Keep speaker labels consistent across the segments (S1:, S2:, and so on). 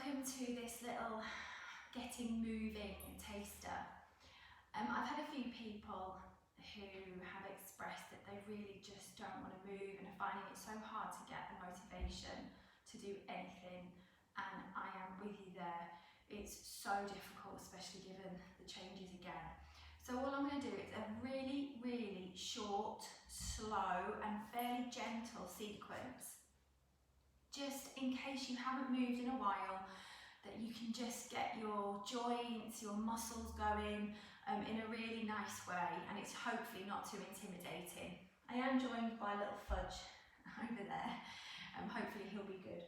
S1: welcome to this little getting moving taster. I've had a few people who have expressed that they really just don't want to move and are finding it so hard to get the motivation to do anything, and I am with you there. It's so difficult, especially given the changes again. So all I'm going to do is a really, really short, slow and fairly gentle sequence, just in case you haven't moved in a while, that you can just get your joints, your muscles going in a really nice way, and it's hopefully not too intimidating. I am joined by little Fudge over there, hopefully he'll be good.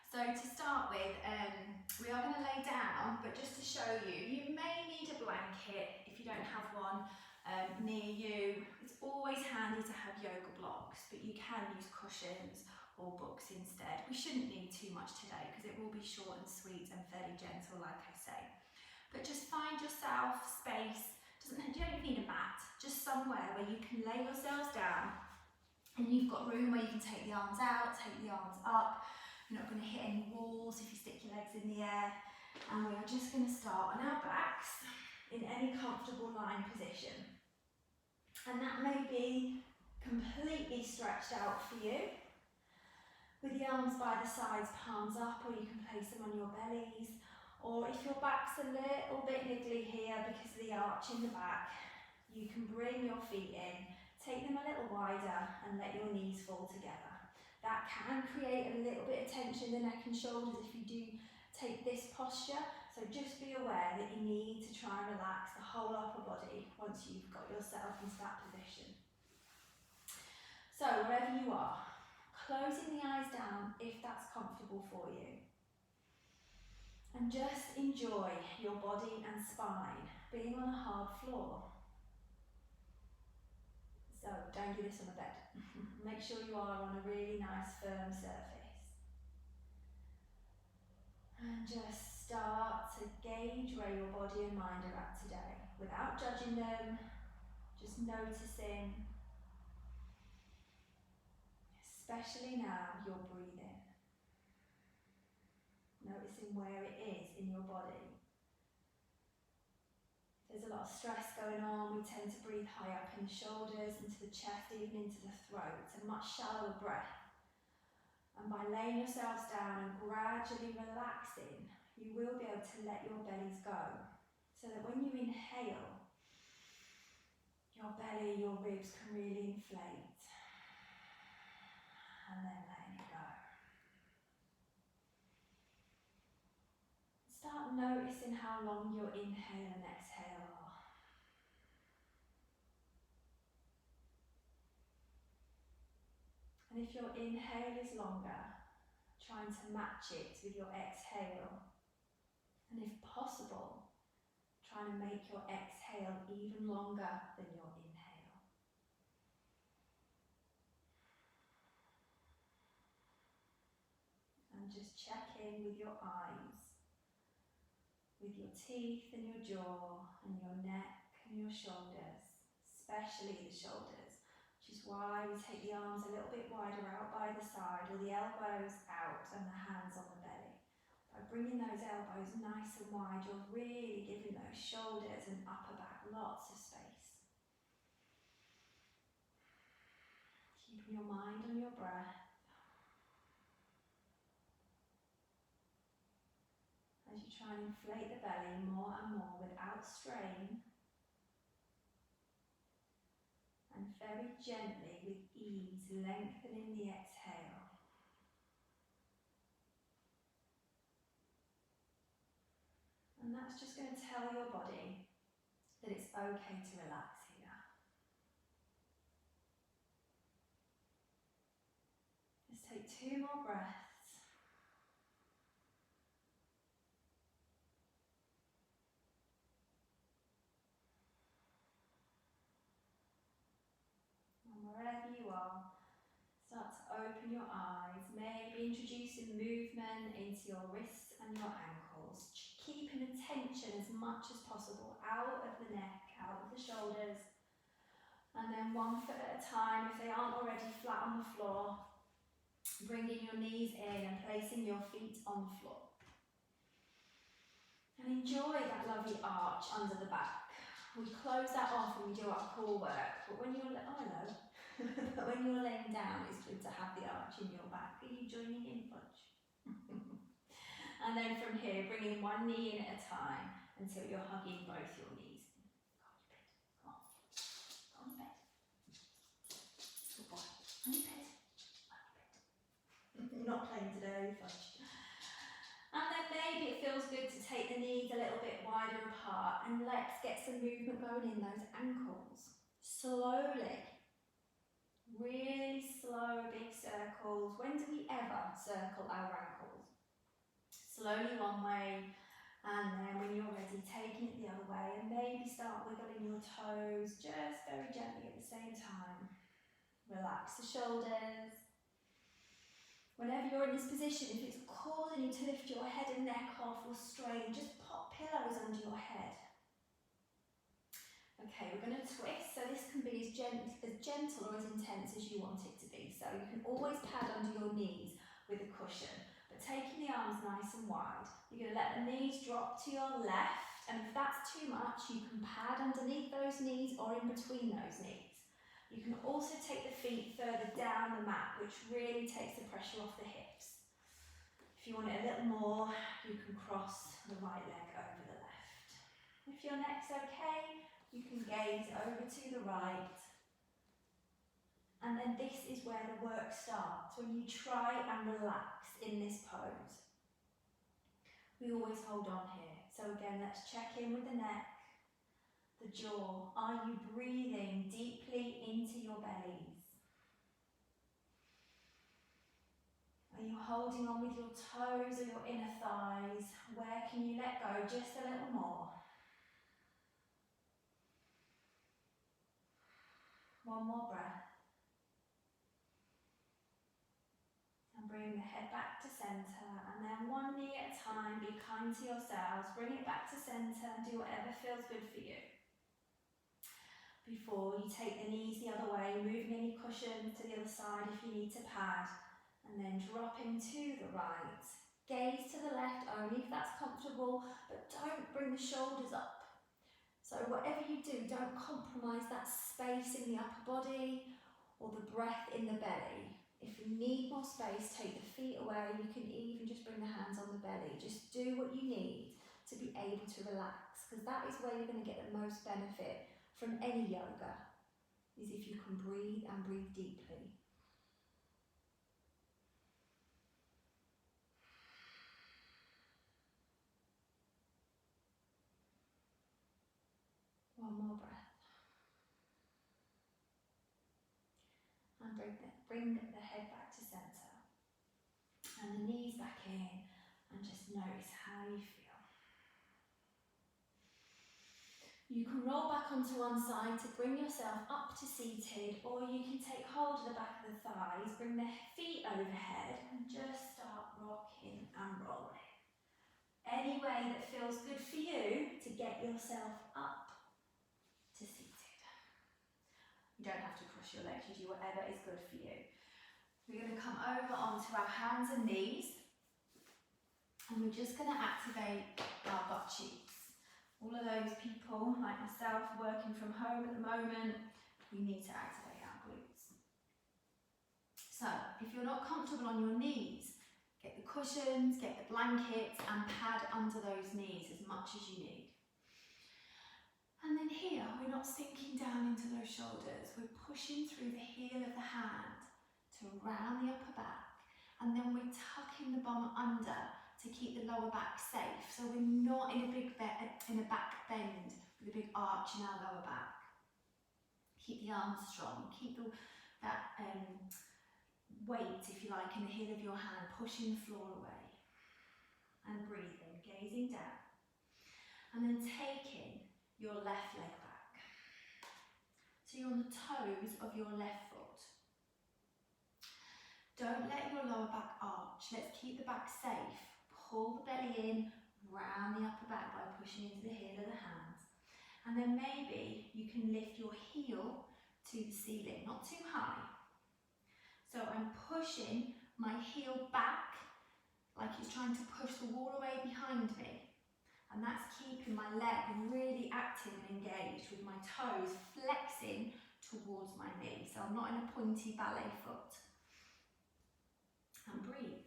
S1: So to start with, we are going to lay down, but just to show you, you may need a blanket if you don't have one near you. It's always handy to have yoga blocks, but you can use cushions or books instead. We shouldn't need too much today because it will be short and sweet and fairly gentle, like I say. But just find yourself space. You don't need a mat, just somewhere where you can lay yourselves down and you've got room where you can take the arms out, take the arms up. You're not going to hit any walls if you stick your legs in the air. And we are just going to start on our backs in any comfortable lying position. And that may be completely stretched out for you, with the arms by the sides, palms up, or you can place them on your bellies. Or if your back's a little bit niggly here because of the arch in the back, you can bring your feet in, take them a little wider and let your knees fall together. That can create a little bit of tension in the neck and shoulders if you do take this posture. So just be aware that you need to try and relax the whole upper body once you've got yourself into that position. So wherever you are, closing the eyes down if that's comfortable for you. And just enjoy your body and spine being on a hard floor. So don't do this on the bed. Make sure you are on a really nice firm surface. And just start to gauge where your body and mind are at today, without judging them, just noticing. Especially now you're breathing. Noticing where it is in your body. If there's a lot of stress going on, we tend to breathe high up in the shoulders, into the chest, even into the throat. It's a much shallower breath. And by laying yourselves down and gradually relaxing, you will be able to let your bellies go. So that when you inhale, your belly, your ribs can really inflate. And then letting it go. Start noticing how long your inhale and exhale are. And if your inhale is longer, trying to match it with your exhale. And if possible, trying to make your exhale even longer than your inhale. And just check in with your eyes, with your teeth and your jaw and your neck and your shoulders, especially the shoulders, which is why we take the arms a little bit wider out by the side, or the elbows out and the hands on the belly. By bringing those elbows nice and wide, you're really giving those shoulders and upper back lots of space. Keeping your mind on your breath. As you try and inflate the belly more and more without strain, and very gently with ease lengthening the exhale. And that's just going to tell your body that it's okay to relax here. Let's take 2 more breaths. Wherever you are, start to open your eyes, maybe introducing movement into your wrists and your ankles, keeping the tension as much as possible out of the neck, out of the shoulders, and then 1 foot at a time, if they aren't already flat on the floor, bringing your knees in and placing your feet on the floor. And enjoy that lovely arch under the back. We close that off when we do our core work, but when you're, oh hello, but when you're laying down, it's good to have the arch in your back. Are you joining in, Fudge? And then from here, bringing one knee in at a time until you're hugging both your knees. Go on, go on bed. Good boy. On your bed. On your bed. Not playing today, Fudge. And then maybe it feels good to take the knees a little bit wider apart, and let's get some movement going in those ankles. Slowly. Really slow, big circles. When do we ever circle our ankles? Slowly one way, and then when you're ready, taking it the other way, and maybe start wiggling your toes just very gently at the same time. Relax the shoulders. Whenever you're in this position, if it's causing you to lift your head and neck off or strain, just pop pillows under your head. Okay, we're going to twist, so this can be as gentle or as intense as you want it to be. So you can always pad under your knees with a cushion, but taking the arms nice and wide. You're going to let the knees drop to your left, and if that's too much, you can pad underneath those knees or in between those knees. You can also take the feet further down the mat, which really takes the pressure off the hips. If you want it a little more, you can cross the right leg over the left. If your neck's okay, you can gaze over to the right. And then this is where the work starts, when you try and relax in this pose. We always hold on here. So again, let's check in with the neck, the jaw. Are you breathing deeply into your bellies? Are you holding on with your toes or your inner thighs? Where can you let go just a little more? One more breath. And bring the head back to centre, and then one knee at a time, be kind to yourselves, bring it back to centre, do whatever feels good for you. Before you take the knees the other way, moving any cushions to the other side if you need to pad, and then dropping to the right. Gaze to the left only if that's comfortable, but don't bring the shoulders up. So whatever you do, don't compromise that space in the upper body or the breath in the belly. If you need more space, take the feet away. You can even just bring the hands on the belly. Just do what you need to be able to relax, because that is where you're going to get the most benefit from any yoga, is if you can breathe and breathe deeply. One more breath. And bring the head back to centre. And the knees back in, and just notice how you feel. You can roll back onto one side to bring yourself up to seated, or you can take hold of the back of the thighs, bring the feet overhead, and just start rocking and rolling. Any way that feels good for you to get yourself up to seated. You don't have to cross your legs, you do whatever is good for you. We're going to come over onto our hands and knees, and we're just going to activate our butt cheeks. All of those people, like myself, working from home at the moment, we need to activate our glutes. So, if you're not comfortable on your knees, get the cushions, get the blankets, and pad under those knees as much as you need. And then here, we're not sinking down into those shoulders, we're pushing through the heel of the hand to round the upper back, and then we're tucking the bum under to keep the lower back safe, so we're not in a back bend with a big arch in our lower back. Keep the arms strong, keep that weight, if you like, in the heel of your hand, pushing the floor away. And breathing, gazing down. And then taking your left leg back. So you're on the toes of your left foot. Don't let your lower back arch, let's keep the back safe. Pull the belly in, round the upper back by pushing into the heel of the hands. And then maybe you can lift your heel to the ceiling, not too high. So I'm pushing my heel back like it's trying to push the wall away behind me. And that's keeping my leg really active and engaged with my toes flexing towards my knee. So I'm not in a pointy ballet foot. And breathe.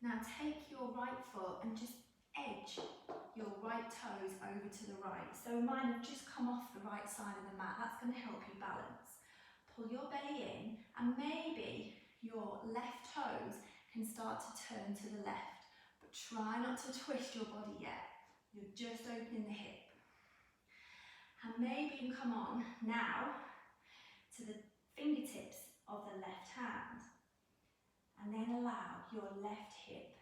S1: Now take your right foot and just edge your right toes over to the right. So mine have just come off the right side of the mat. That's going to help you balance. Pull your belly in and maybe your left toes can start to turn to the left. But try not to twist your body yet. You're just opening the hip. And maybe you come on now to the fingertips of the left hand. And then allow your left hip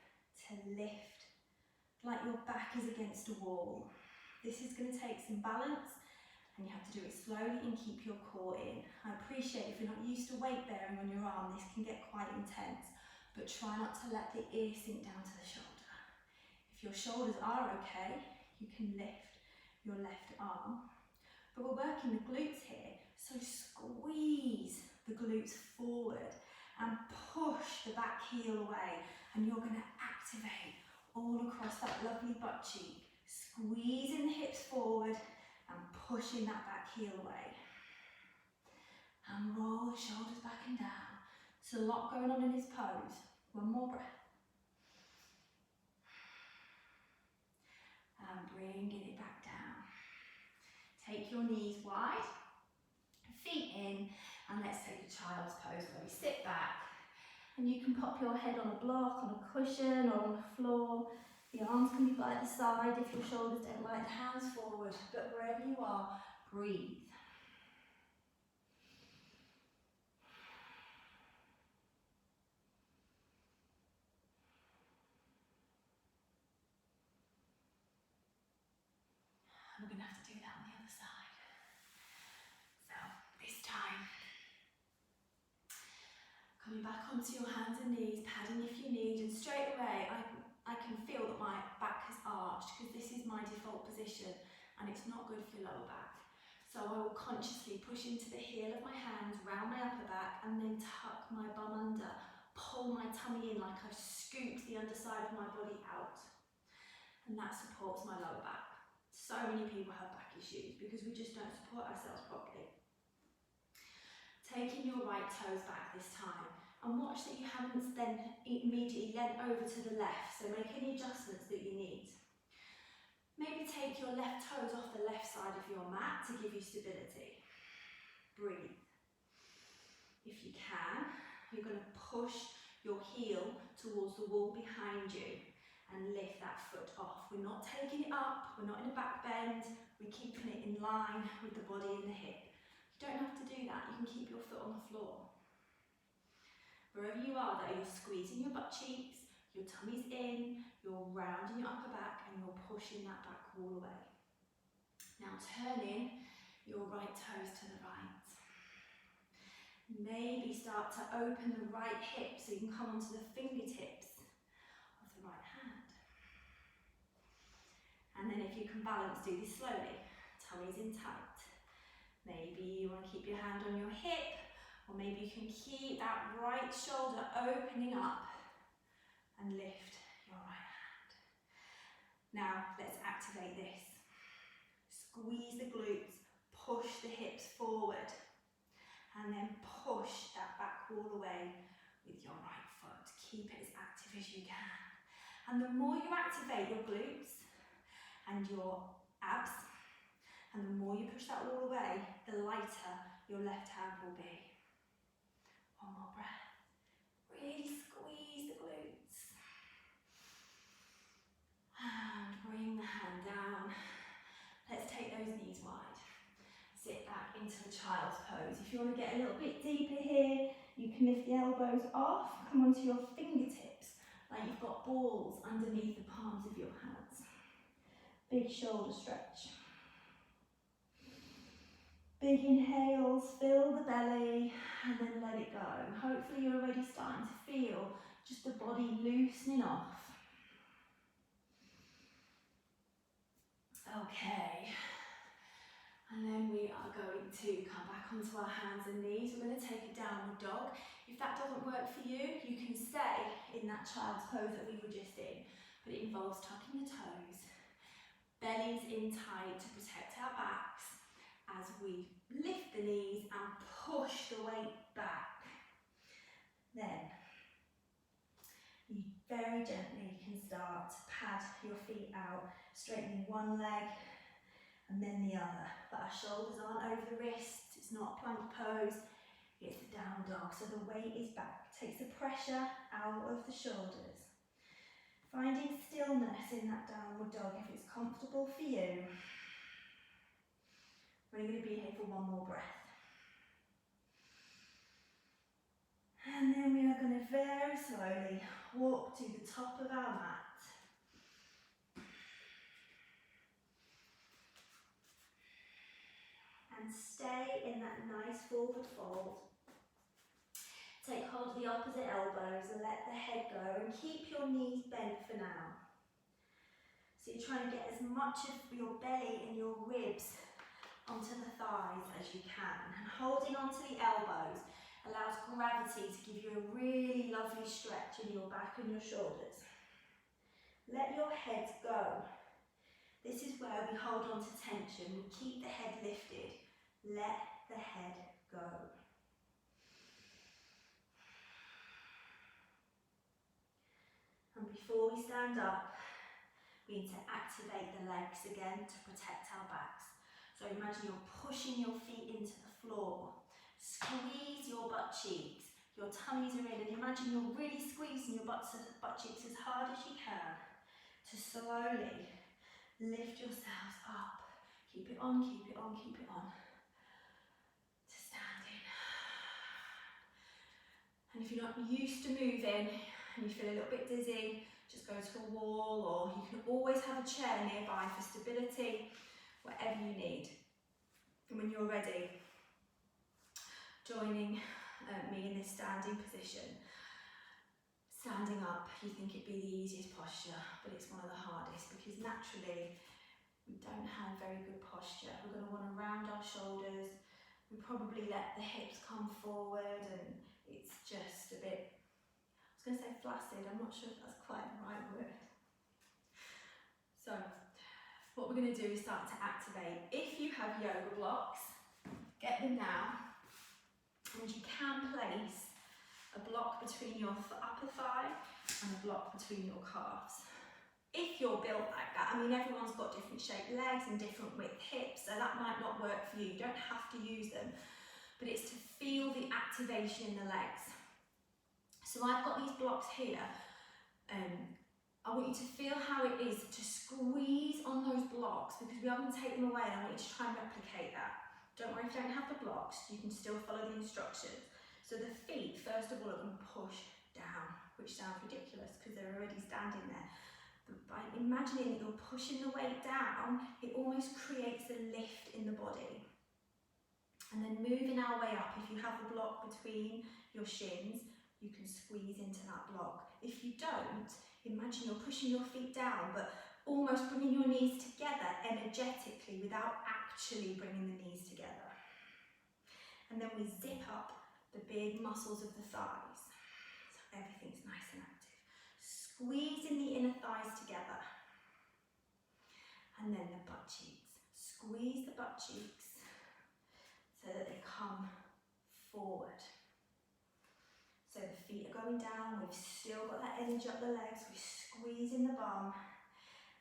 S1: to lift like your back is against a wall. This is going to take some balance and you have to do it slowly and keep your core in. I appreciate if you're not used to weight bearing on your arm, this can get quite intense, but try not to let the ear sink down to the shoulder. If your shoulders are okay, you can lift your left arm. But we're working the glutes here, so squeeze the glutes forward and push the back heel away, and you're going to activate all across that lovely butt cheek, squeezing the hips forward and pushing that back heel away. And roll the shoulders back and down. There's a lot going on in this pose. One more breath. And bringing it back down. Take your knees wide, feet in, and let's take a child's pose where we sit back. And you can pop your head on a block, on a cushion, or on the floor. The arms can be by the side if your shoulders don't like, the hands forward. But wherever you are, breathe. And we're going to have to do that on the other side. So, this time, coming back onto your hands and knees, padding if you need, and straight away I can feel that my back has arched because this is my default position and it's not good for your lower back. So I will consciously push into the heel of my hands, round my upper back, and then tuck my bum under, pull my tummy in like I've scooped the underside of my body out. And that supports my lower back. So many people have back issues because we just don't support ourselves properly. Taking your right toes back this time, and watch that you haven't then immediately leant over to the left, so make any adjustments that you need. Maybe take your left toes off the left side of your mat to give you stability. Breathe. If you can, you're going to push your heel towards the wall behind you and lift that foot off. We're not taking it up, we're not in a back bend, we're keeping it in line with the body and the hip. You don't have to do that, you can keep your foot on the floor. Wherever you are there, you're squeezing your butt cheeks, your tummy's in, you're rounding your upper back and you're pushing that back wall away. Now turning your right toes to the right. Maybe start to open the right hip so you can come onto the fingertips of the right hand. And then if you can balance, do this slowly. Tummy's in tight. Maybe you want to keep your hand on your hip, or maybe you can keep that right shoulder opening up and lift your right hand. Now let's activate this. Squeeze the glutes, push the hips forward, and then push that back wall away with your right foot. Keep it as active as you can. And the more you activate your glutes and your abs, and the more you push that wall away, the lighter your left hand will be. One more breath. Really squeeze the glutes. And bring the hand down. Let's take those knees wide. Sit back into a child's pose. If you want to get a little bit deeper here, you can lift the elbows off, come onto your fingertips, like you've got balls underneath the palms of your hands. Big shoulder stretch. Big inhales, fill the belly, and then let it go. Hopefully you're already starting to feel just the body loosening off. Okay, and then we are going to come back onto our hands and knees. We're going to take a downward dog. If that doesn't work for you, you can stay in that child's pose that we were just in. but it involves tucking the toes, bellies in tight to protect our backs as we lift the knees and push the weight back. Then you very gently can start to pad your feet out, straightening one leg and then the other, but our shoulders aren't over the wrists, it's not a plank pose, it's a down dog, so the weight is back, takes the pressure out of the shoulders. Finding stillness in that downward dog if it's comfortable for you. We're only going to be here for one more breath. And then we are going to very slowly walk to the top of our mat. And stay in that nice forward fold. Take hold of the opposite elbows and let the head go and keep your knees bent for now. So you're trying to get as much of your belly and your ribs onto the thighs as you can. And holding onto the elbows allows gravity to give you a really lovely stretch in your back and your shoulders. Let your head go. This is where we hold on to tension. We keep the head lifted. Let the head go. And before we stand up, we need to activate the legs again to protect our backs. So imagine you're pushing your feet into the floor. Squeeze your butt cheeks. Your tummies are in, and imagine you're really squeezing your butt cheeks as hard as you can to slowly lift yourselves up. Keep it on, keep it on, keep it on. To standing. And if you're not used to moving and you feel a little bit dizzy, just go to a wall, or you can always have a chair nearby for stability, whatever you need. And when you're ready, joining me in this standing position. Standing up, you think it'd be the easiest posture, but it's one of the hardest because naturally we don't have very good posture. We're going to want to round our shoulders. We probably let the hips come forward, and it's just a bit, I was going to say flaccid, I'm not sure if that's quite the right word. So what we're going to do is start to activate. If you have yoga blocks, get them now, and you can place a block between your upper thigh and a block between your calves. If you're built like that, I mean everyone's got different shaped legs and different width hips, so that might not work for you. You don't have to use them, but it's to feel the activation in the legs. So I've got these blocks here. I want you to feel how it is to squeeze on those blocks, because we are going to take them away and I want you to try and replicate that. Don't worry if you don't have the blocks, you can still follow the instructions. So the feet, first of all, are going to push down, which sounds ridiculous because they're already standing there. But by imagining that you're pushing the weight down, it almost creates a lift in the body. And then moving our way up, if you have the block between your shins, you can squeeze into that block. If you don't, imagine you're pushing your feet down, but almost bringing your knees together energetically without actually bringing the knees together. And then we zip up the big muscles of the thighs, so everything's nice and active. Squeezing the inner thighs together. And then the butt cheeks. Squeeze the butt cheeks so that they come forward. So the feet are going down, we've still got that energy up the legs, we squeeze in the bum,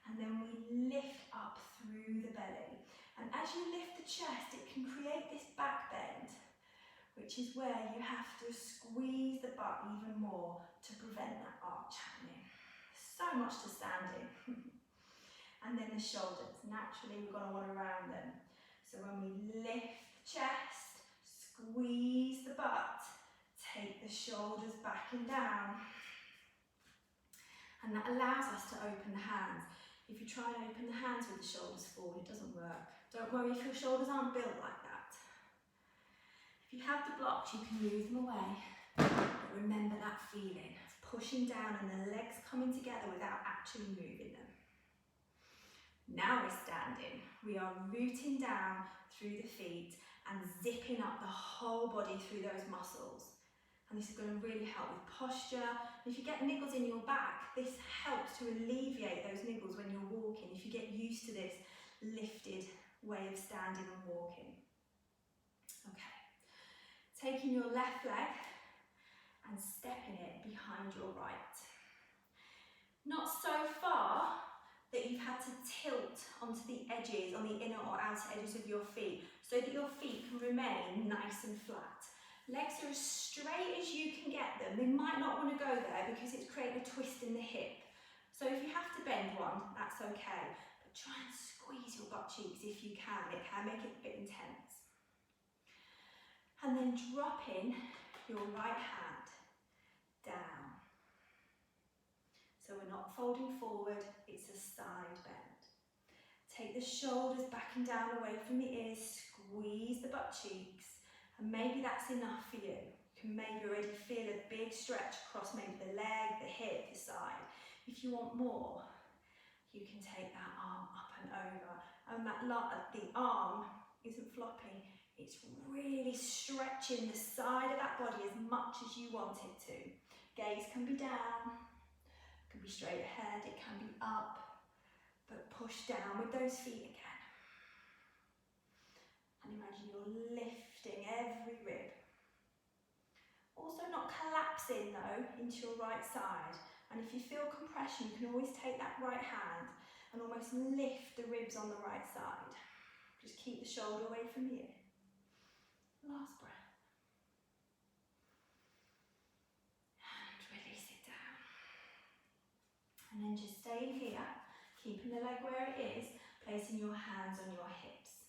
S1: and then we lift up through the belly. And as you lift the chest, it can create this back bend, which is where you have to squeeze the butt even more to prevent that arch happening. So much to standing. And then the shoulders, naturally we're going to want to round them. So when we lift the chest, squeeze the butt, take the shoulders back and down. And that allows us to open the hands. If you try and open the hands with the shoulders forward, it doesn't work. Don't worry if your shoulders aren't built like that. If you have the blocks, you can move them away. But remember that feeling of pushing down and the legs coming together without actually moving them. Now we're standing. We are rooting down through the feet and zipping up the whole body through those muscles. And this is going to really help with posture. If you get niggles in your back, this helps to alleviate those niggles when you're walking, if you get used to this lifted way of standing and walking. Okay, taking your left leg and stepping it behind your right. Not so far that you've had to tilt onto the edges, on the inner or outer edges of your feet, so that your feet can remain nice and flat. Legs are as straight as you can get them. They might not want to go there because it's creating a twist in the hip. So if you have to bend one, that's okay. But try and squeeze your butt cheeks if you can. It can make it a bit intense. And then dropping your right hand down. So we're not folding forward, it's a side bend. Take the shoulders back and down away from the ears, squeeze the butt cheeks. And maybe that's enough for you. You can maybe already feel a big stretch across maybe the leg, the hip, the side. If you want more, you can take that arm up and over. And the arm isn't flopping, it's really stretching the side of that body as much as you want it to. Gaze can be down, it can be straight ahead, it can be up, but push down with those feet again. And imagine you're lifting every rib. Also not collapsing though into your right side. And if you feel compression, you can always take that right hand and almost lift the ribs on the right side. Just keep the shoulder away from the ear. Last breath. And release it down. And then just staying here, keeping the leg where it is, placing your hands on your hips.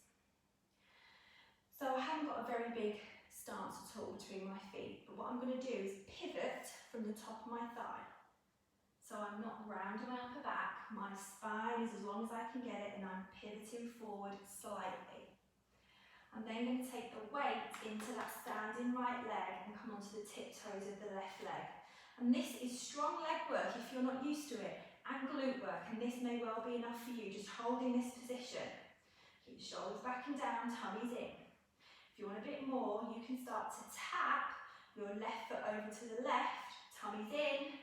S1: So I haven't got a very big stance at all between my feet, but what I'm going to do is pivot from the top of my thigh. So I'm not rounding my upper back, my spine is as long as I can get it, and I'm pivoting forward slightly. I'm then going to take the weight into that standing right leg and come onto the tiptoes of the left leg. And this is strong leg work if you're not used to it, and glute work, and this may well be enough for you, just holding this position. Keep the shoulders back and down, tummies in. If you want a bit more, you can start to tap your left foot over to the left, tummies in,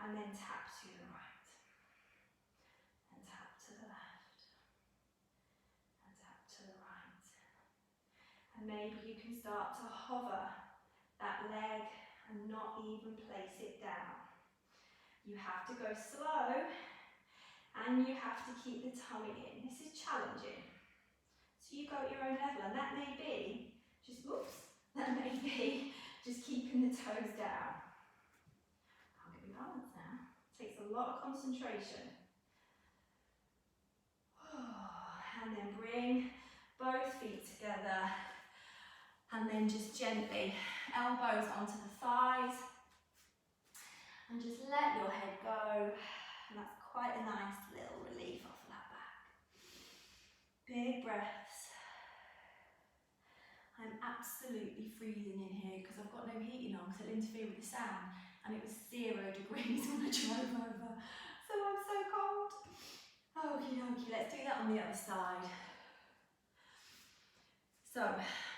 S1: and then tap to the right. And tap to the left. And tap to the right. And maybe you can start to hover that leg and not even place it down. You have to go slow, and you have to keep the tummy in. This is challenging. So you go at your own level, and that may be just, just keeping the toes down. I'll give you balance now. Takes a lot of concentration. And then bring both feet together, and then just gently elbows onto the thighs, and just let your head go. And that's quite a nice little relief off of that back. Big breaths. I'm absolutely freezing in here because I've got no heating on because it'll interfere with the sound, and it was 0 degrees when I drove over, so I'm so cold. Okie dokie, let's do that on the other side. So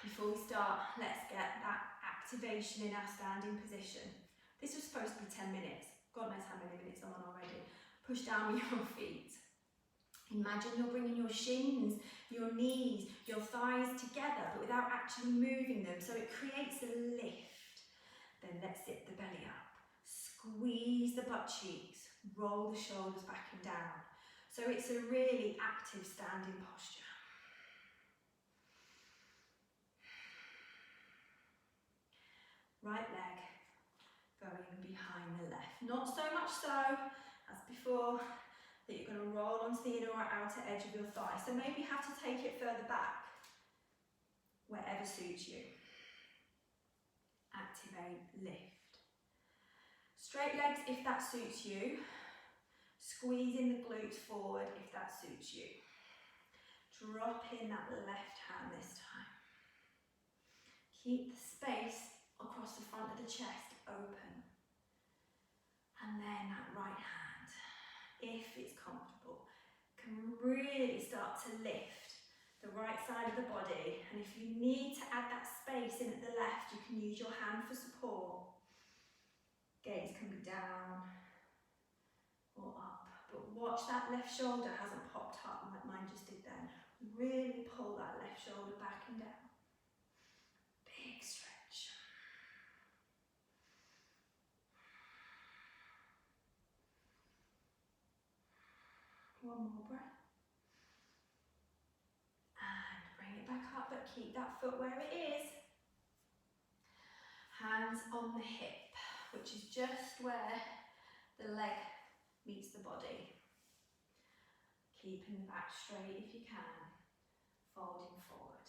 S1: before we start, let's get that activation in our standing position. This was supposed to be 10 minutes. God knows how many minutes I'm on already. Push down with your feet. Imagine you're bringing your shins, your knees, your thighs together, but without actually moving them, so it creates a lift. Then let's zip the belly up. Squeeze the butt cheeks, roll the shoulders back and down. So it's a really active standing posture. Right leg going behind the left. Not so much so as before, that you're going to roll onto the inner or outer edge of your thigh. So maybe you have to take it further back, wherever suits you. Activate, lift. Straight legs if that suits you. Squeezing the glutes forward if that suits you. Drop in that left hand this time. Keep the space across the front of the chest open. And then that right hand, if it's comfortable, can really start to lift the right side of the body. And if you need to add that space in at the left, you can use your hand for support. Gaze can be down or up, but watch that left shoulder hasn't popped up like mine just did then. Really pull that left shoulder back and down. Big stretch. One more breath. And bring it back up, but keep that foot where it is. Hands on the hip, which is just where the leg meets the body. Keeping the back straight if you can, folding forward.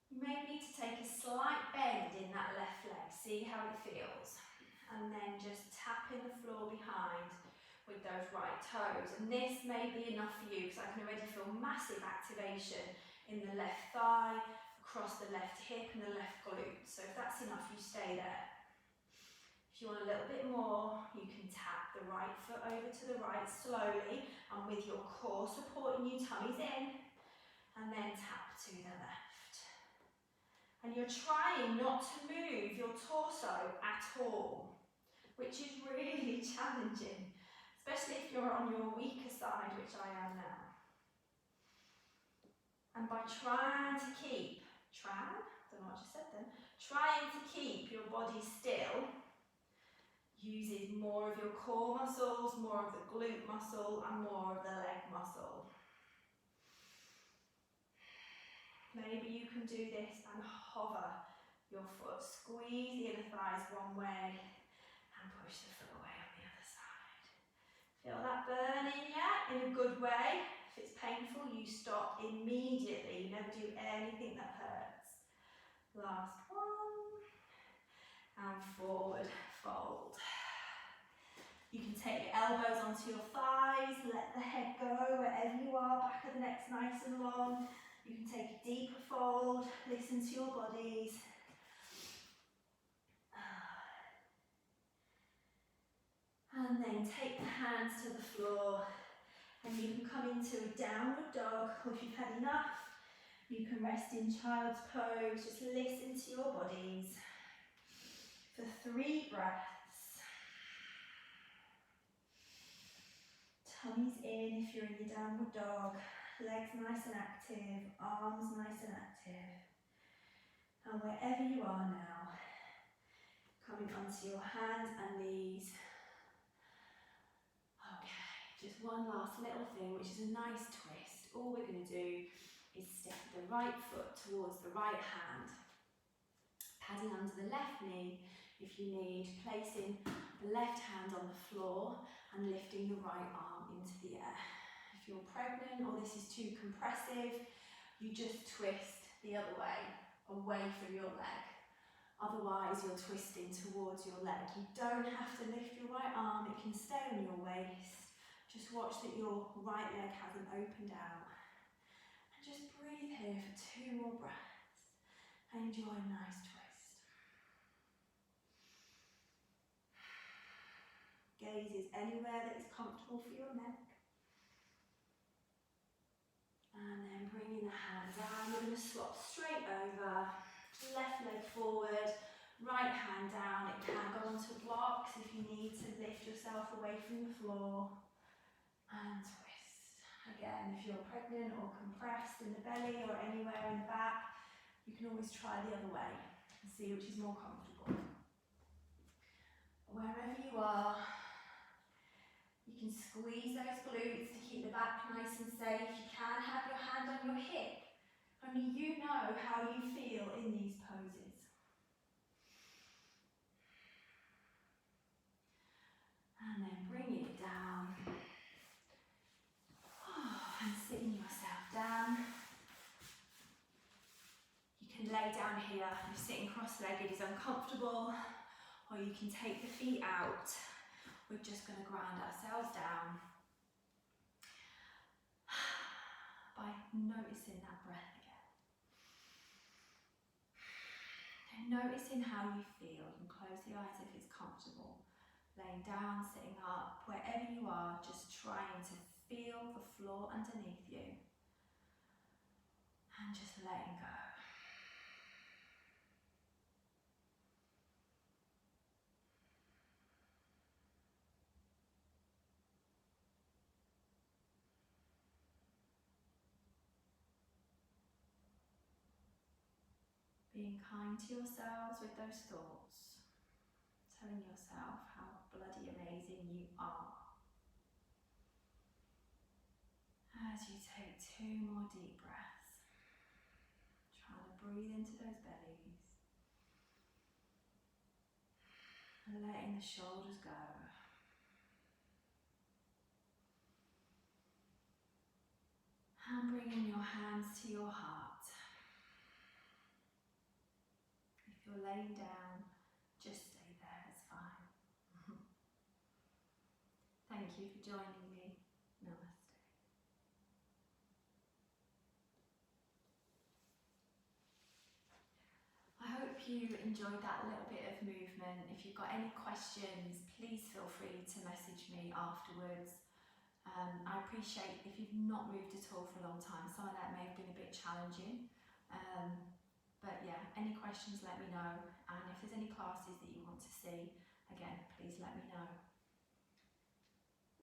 S1: You may need to take a slight bend in that left leg, see how it feels. And then just tapping the floor behind with those right toes. And this may be enough for you because I can already feel massive activation in the left thigh, across the left hip and the left glute. So if that's enough, you stay there. If you want a little bit more, you can tap the right foot over to the right slowly and with your core supporting you, tummies in, and then tap to the left. And you're trying not to move your torso at all, which is really challenging, especially if you're on your weaker side, which I am now. And by trying to keep, trying to keep your body still, uses more of your core muscles, more of the glute muscle, and more of the leg muscle. Maybe you can do this and hover your foot, squeeze the inner thighs one way, and push the foot away on the other side. Feel that burning yet? In a good way. If it's painful, you stop immediately. You never do anything that hurts. Last one. And forward fold. You can take your elbows onto your thighs, let the head go wherever you are, back of the neck's nice and long. You can take a deeper fold, listen to your bodies. And then take the hands to the floor and you can come into a downward dog, or if you've had enough, you can rest in child's pose. Just listen to your bodies for 3 breaths. Tummies in if you're in your downward dog, legs nice and active, arms nice and active. And wherever you are now, coming onto your hands and knees. Okay, just one last little thing, which is a nice twist. All we're going to do is step the right foot towards the right hand, padding under the left knee if you need, placing the left hand on the floor and lifting the right arm into the air. If you're pregnant or this is too compressive, you just twist the other way, away from your leg. Otherwise, you're twisting towards your leg. You don't have to lift your right arm, it can stay on your waist. Just watch that your right leg hasn't opened out. And just breathe here for 2 more breaths. And enjoy a nice twist. Gaze is anywhere that is comfortable for your neck. And then bringing the hand down, we're going to swap straight over. Left leg forward, right hand down. It can go onto blocks if you need to lift yourself away from the floor. And twist. Again, if you're pregnant or compressed in the belly or anywhere in the back, you can always try the other way and see which is more comfortable. Wherever you are, you can squeeze those glutes to keep the back nice and safe. You can have your hand on your hip. Only you know how you feel in these poses. And then bringing it down. And sitting yourself down. You can lay down here. If you're sitting cross-legged, it's uncomfortable. Or you can take the feet out. We're just going to ground ourselves down by noticing that breath again. And noticing how you feel. You can close the eyes if it's comfortable. Laying down, sitting up, wherever you are, just trying to feel the floor underneath you And just letting go. Being kind to yourselves with those thoughts, telling yourself how bloody amazing you are. As you take 2 more deep breaths, trying to breathe into those bellies, and letting the shoulders go. And bringing your hands to your heart. If you're laying down, just stay there, it's fine. Thank you for joining me. Namaste. I hope you enjoyed that little bit of movement. If you've got any questions, please feel free to message me afterwards. I appreciate if you've not moved at all for a long time, some of that may have been a bit challenging. But yeah, any questions, let me know. And if there's any classes that you want to see, again, please let me know.